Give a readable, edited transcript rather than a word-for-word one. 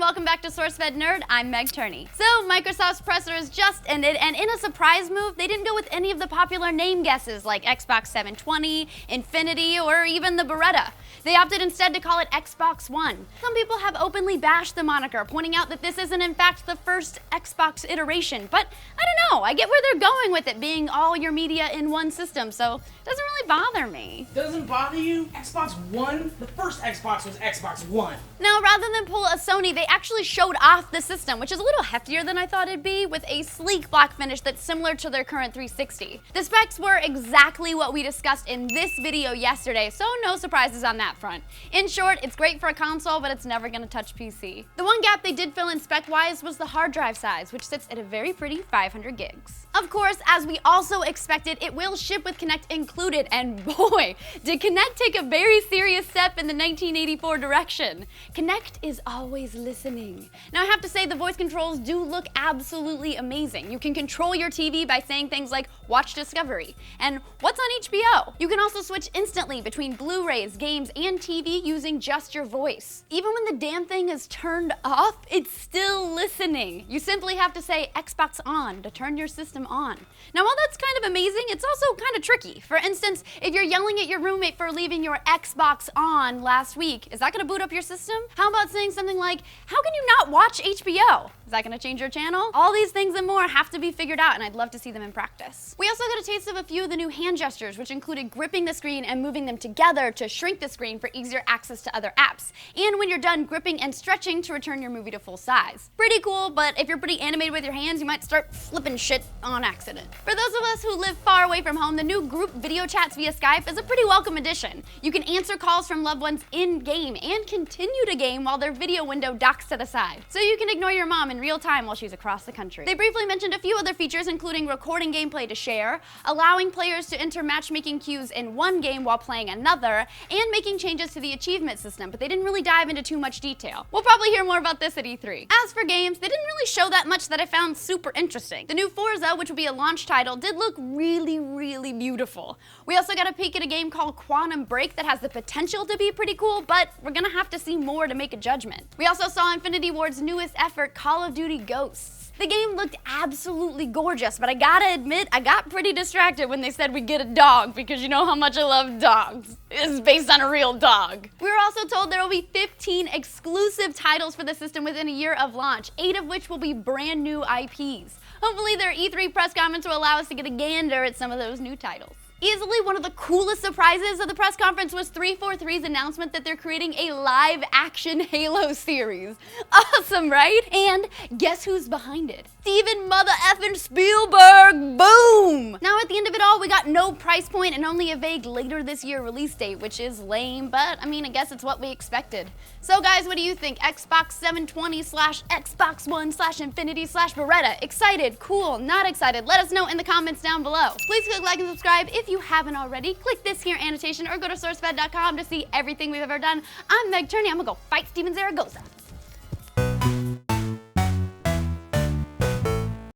welcome back to SourceFedNerd. I'm Meg Turney. So, Microsoft's presser has just ended, and in a surprise move, they didn't go with any of the popular name guesses like Xbox 720, Infinity, or even the Beretta. They opted instead to call it Xbox One. Some people have openly bashed the moniker, pointing out that this isn't in fact the first Xbox iteration, but I don't know, I get where they're going with it being all your media in one system, so it doesn't really bother me. Doesn't bother you? Xbox One? The first Xbox was Xbox One. Now, rather than pull a Sony, they actually showed off the system, which is a little heftier than I thought it'd be, with a sleek black finish that's similar to their current 360. The specs were exactly what we discussed in this video yesterday, so no surprises on that front. In short, it's great for a console, but it's never gonna touch PC. The one gap they did fill in spec-wise was the hard drive size, which sits at a very pretty 500 gigs. Of course, as we also expected, it will ship with Kinect included, and boy, did Kinect take a very serious step in the 1984 direction. Kinect is always listening. Now I have to say the voice controls do look absolutely amazing. You can control your TV by saying things like, watch Discovery, and what's on HBO? You can also switch instantly between Blu-rays, games, and TV using just your voice. Even when the damn thing is turned off, it's still listening. You simply have to say Xbox on to turn your system on. Now while that's kind of amazing, it's also kind of tricky. For instance, if you're yelling at your roommate for leaving your Xbox on last week, is that gonna boot up your system? How about saying something like, how can you not watch HBO? Is that gonna change your channel? All these things and more have to be figured out, and I'd love to see them in practice. We also got a taste of a few of the new hand gestures, which included gripping the screen and moving them together to shrink the screen for easier access to other apps. And when you're done, gripping and stretching to return your movie to full size. Pretty cool, but if you're pretty animated with your hands, you might start flipping shit on accident. For those of us who live far away from home, the new group video chats via Skype is a pretty welcome addition. You can answer calls from loved ones in-game and continue to game while their video window docks to the side. So you can ignore your mom in real time while she's across the country. They briefly mentioned a few other features, including recording gameplay to share, allowing players to enter matchmaking queues in one game while playing another, and making changes to the achievement system, but they didn't really dive into too much detail. We'll probably hear more about this at E3. As for games, they didn't really show that much that I found super interesting. The new Forza, which will be a launch title, did look really, really beautiful. We also got a peek at a game called Quantum Break that has the potential to be pretty cool, but we're gonna have to see more to make a judgment. We also saw Infinity Ward's newest effort, Call of Duty Ghosts. The game looked absolutely gorgeous, but I gotta admit, I got pretty distracted when they said we get a dog, because you know how much I love dogs. It's based on a real dog. We were also told there will be 15 exclusive titles for the system within a year of launch, 8 of which will be brand new IPs. Hopefully their E3 press conference will allow us to get a gander at some of those new titles. Easily one of the coolest surprises of the press conference was 343's announcement that they're creating a live-action Halo series. Awesome, right? And guess who's behind it? Steven Mother effing Spielberg! Boom! Now at the end of it all, we got no price point and only a vague later this year release date, which is lame, but I mean, I guess it's what we expected. So guys, what do you think? Xbox 720 / Xbox One / Infinity / Beretta. Excited? Cool? Not excited? Let us know in the comments down below. Please click like and subscribe if you haven't already. Click this here annotation or go to SourceFed.com to see everything we've ever done. I'm Meg Turney. I'm gonna go fight Steven Zaragoza.